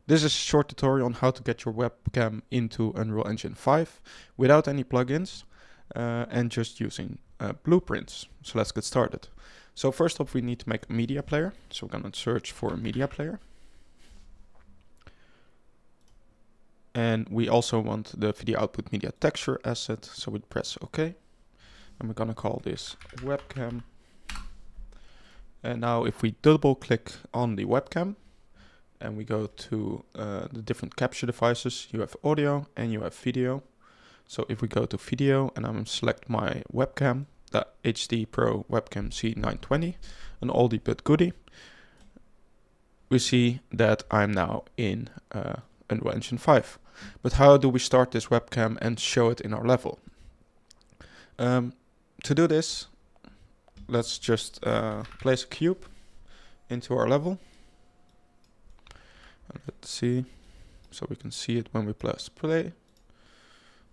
This is a short tutorial on how to get your webcam into Unreal Engine 5 without any plugins and just using blueprints. So let's get started. So first off, we need to make a media player. So we're going to search for a media player. And we also want the video output media texture asset. So we press OK. And we're going to call this webcam. And now if we double click on the webcam, and we go to the different capture devices, you have audio and you have video. So if we go to video and I'm select my webcam, the HD Pro Webcam C920, an oldie but goodie, we see that I'm now in Unreal Engine 5. But how do we start this webcam and show it in our level? To do this, let's just place a cube into our level. Let's see, so we can see it when we press play.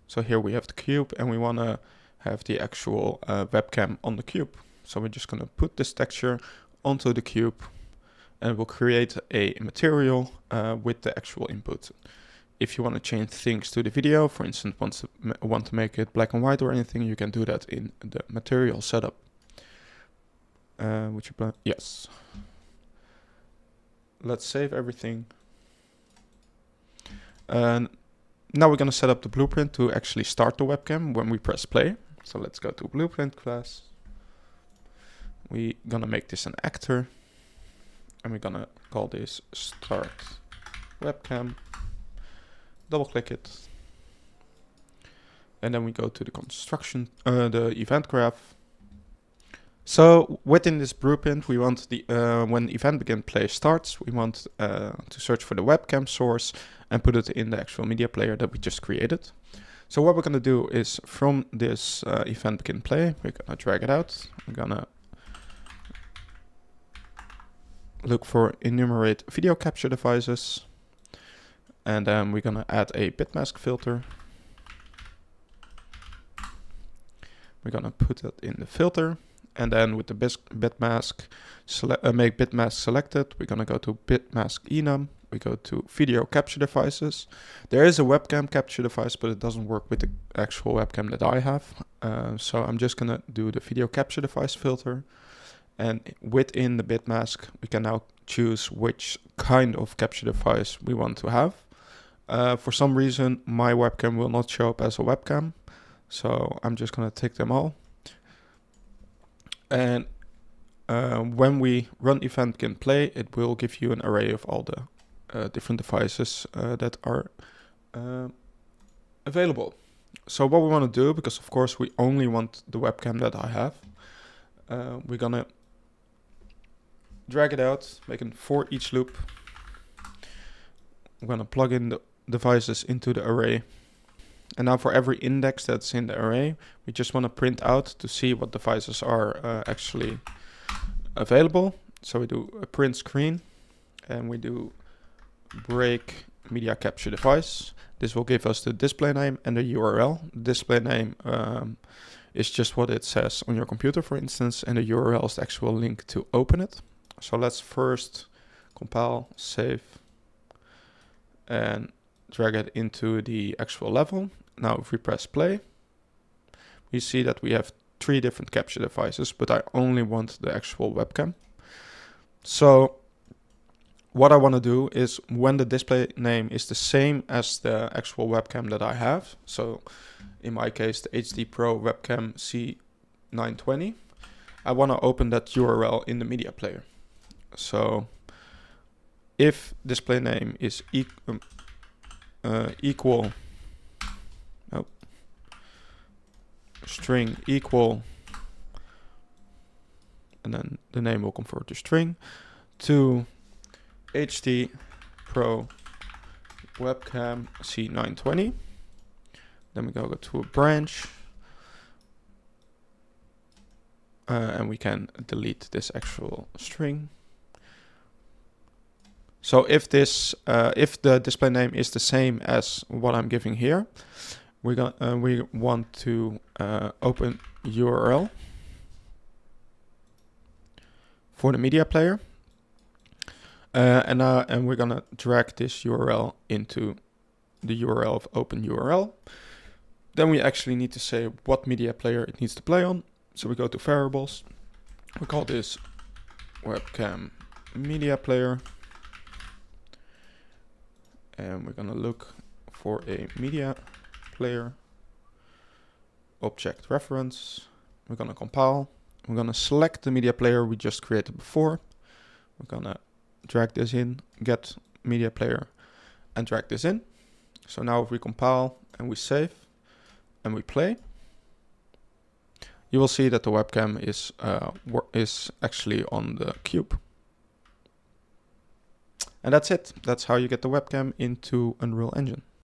So here we have the cube and we want to have the actual webcam on the cube. So we're just going to put this texture onto the cube and we'll create a material with the actual input. If you want to change things to the video, for instance, want to make it black and white or anything, you can do that in the material setup. Yes. Let's save everything. And now we're going to set up the blueprint to actually start the webcam when we press play. So let's go to blueprint class. We're going to make this an actor. And we're going to call this start webcam. Double click it. And then we go to the construction, the event graph. So within this blueprint, we want the when event begin play starts, we want to search for the webcam source and put it in the actual media player that we just created. So what we're going to do is from this event begin play, we're going to drag it out. We're going to look for enumerate video capture devices. And then we're going to add a bitmask filter. We're going to put it in the filter. And then with the bitmask, make bitmask selected, we're going to go to bitmask enum. We go to video capture devices. There is a webcam capture device, but it doesn't work with the actual webcam that I have. So I'm just going to do the video capture device filter. And within the bitmask, we can now choose which kind of capture device we want to have. For some reason, my webcam will not show up as a webcam. So I'm just going to take them all. And when we run event begin play, it will give you an array of all the different devices that are available. So what we want to do, because of course we only want the webcam that I have, we're gonna drag it out, make a for each loop. I'm gonna plug in the devices into the array. And now for every index that's in the array, we just want to print out to see what devices are actually available. So we do a print screen and we do break media capture device. This will give us the display name and the URL. The display name is just what it says on your computer, for instance, and the URL is the actual link to open it. So let's first compile, save, and drag it into the actual level. Now if we press play, we see that we have 3 different capture devices, but I only want the actual webcam. So what I want to do is when the display name is the same as the actual webcam that I have, so in my case the HD Pro Webcam C920, I want to open that URL in the media player. So if display name is equal string equal, and then the name will convert to string, to HD Pro Webcam C920. Then we go to a branch, and we can delete this actual string. So if this, if the display name is the same as what I'm giving here, we want to open URL for the media player. And we're gonna drag this URL into the URL of OpenURL. Then we actually need to say what media player it needs to play on. So we go to variables. We call this webcam media player. And we're gonna look for a media player object reference. We're gonna compile. We're gonna select the media player we just created before. We're gonna drag this in, get media player, and drag this in. So now if we compile and we save and we play, you will see that the webcam is actually on the cube. And that's it. That's how you get the webcam into Unreal Engine.